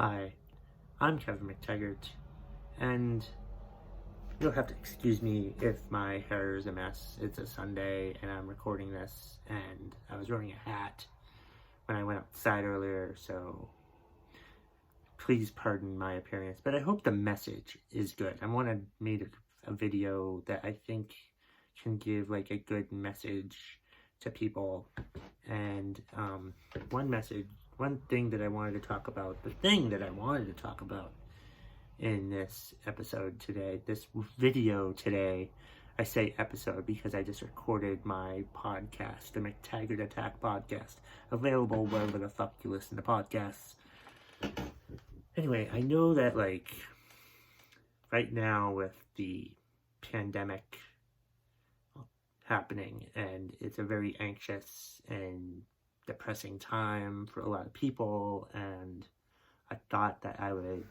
Hi, I'm Kevin McTaggart, and you'll have to excuse me if my hair is a mess. It's a Sunday, and I'm recording this, and I was wearing a hat when I went outside earlier, so please pardon my appearance. But I hope the message is good. I want to make a video that I think can give like a good message to people, and one thing that I wanted to talk about, the thing that I wanted to talk about in this episode today, this video today. I say episode because I just recorded my podcast, the McTaggart Attack podcast, available wherever the fuck you listen to podcasts. Anyway, I know that like right now with the pandemic happening, and it's a very anxious and depressing time for a lot of people, and I thought that I would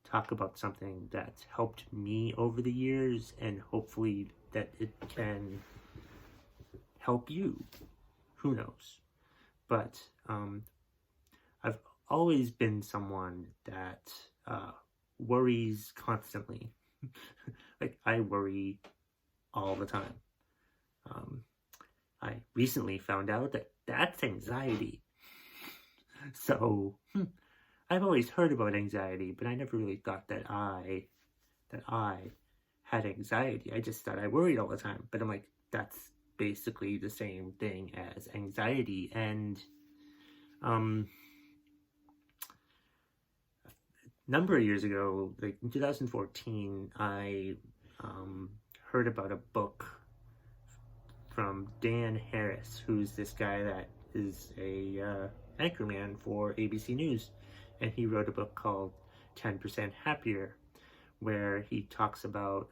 talk about something that's helped me over the years, and hopefully that it can help you. Who knows? But I've always been someone that worries constantly. Like, I worry all the time. I recently found out that that's anxiety. So I've always heard about anxiety, but I never really thought that I had anxiety. I just thought I worried all the time. But I'm like, that's basically the same thing as anxiety. And a number of years ago, like in 2014, I heard about a book from Dan Harris, who's this guy that is a anchorman for ABC News, and he wrote a book called 10% Happier, where he talks about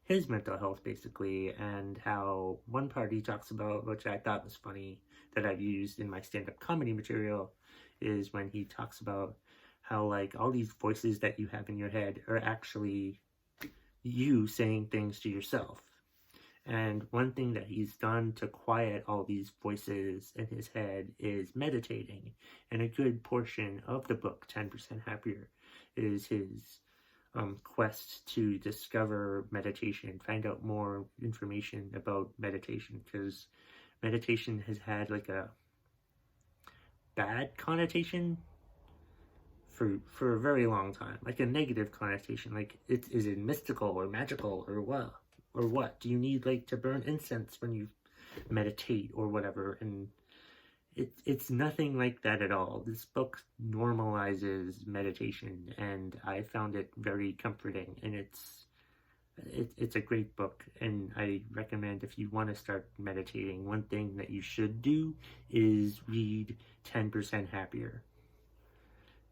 his mental health basically, and how one part he talks about, which I thought was funny, that I've used in my stand-up comedy material, is when he talks about how like all these voices that you have in your head are actually you saying things to yourself. And one thing that he's done to quiet all these voices in his head is meditating. And a good portion of the book, 10% Happier, is his quest to discover meditation, find out more information about meditation, because meditation has had like a bad connotation for a very long time, like a negative connotation, like is it mystical or magical or what? Or what? Do you need like to burn incense when you meditate or whatever? And it's nothing like that at all. This book normalizes meditation, and I found it very comforting, and it's a great book, and I recommend if you want to start meditating, one thing that you should do is read 10% Happier.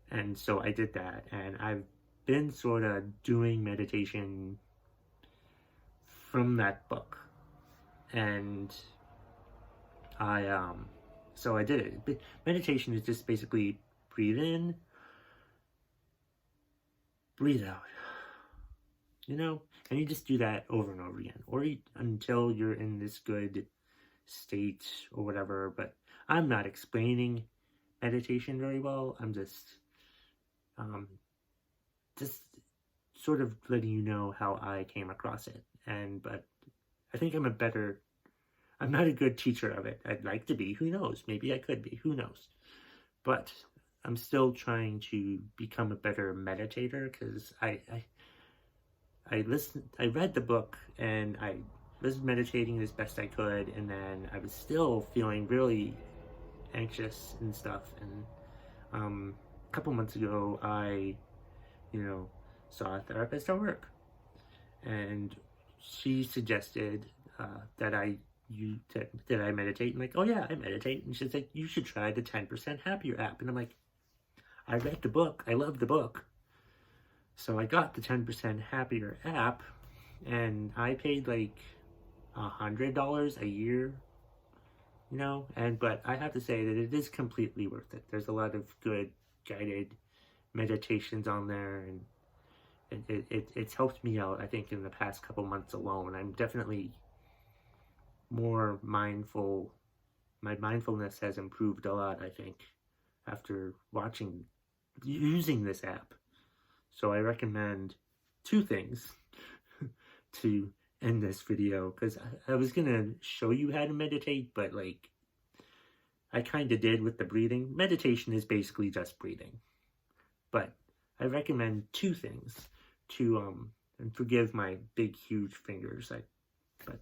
And so I did that, and I've been sort of doing meditation from that book, and so I did it. But meditation is just basically breathe in, breathe out, and you just do that over and over again, or until you're in this good state or whatever. But I'm not explaining meditation very well. I'm just sort of letting you know how I came across it. But I think I'm not a good teacher of it. I'd like to be. Who knows? Maybe I could be. Who knows? But I'm still trying to become a better meditator, because I read the book, and I was meditating as best I could, and then I was still feeling really anxious and stuff. And a couple months ago, I saw a therapist at work, and she suggested that I meditate. I'm like, oh yeah, I meditate. And she's like, you should try the 10% Happier app. And I'm like, I read the book, I love the book. So I got the 10% Happier app, and I paid like $100 a year, but I have to say that it is completely worth it. There's a lot of good guided meditations on there, and it's helped me out, I think, in the past couple months alone. I'm definitely more mindful. My mindfulness has improved a lot, I think, after watching using this app. So I recommend two things to end this video, because I was gonna show you how to meditate, but like I kind of did with the breathing. Meditation is basically just breathing, but I recommend two things to and forgive my big huge fingers. But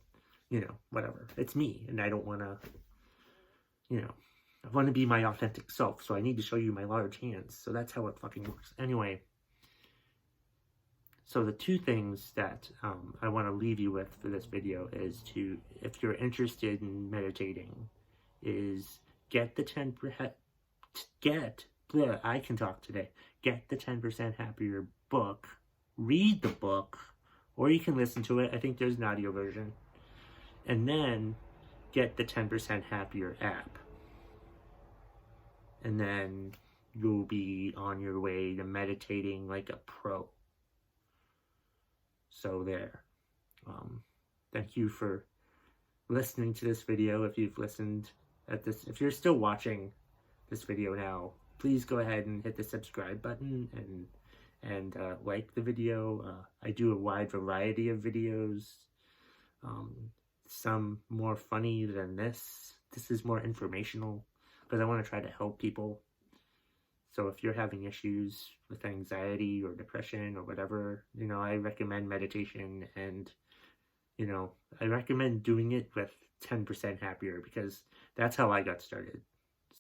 you know, whatever. It's me, and I don't want to, you know, I want to be my authentic self, so I need to show you my large hands. So that's how it fucking works. Anyway, so the two things that I want to leave you with for this video is to, if you're interested in meditating, is get the 10%, I can talk today, get the 10% Happier book, read the book, or you can listen to it. I think there's an audio version. And then get the 10% Happier app. And then you'll be on your way to meditating like a pro. So there. Thank you for listening to this video. If you've listened at this, if you're still watching this video now, please go ahead and hit the subscribe button and like the video. I do a wide variety of videos. Some more funny than this. This is more informational because I want to try to help people. So if you're having issues with anxiety or depression or whatever, you know, I recommend meditation, and, you know, I recommend doing it with 10% Happier, because that's how I got started.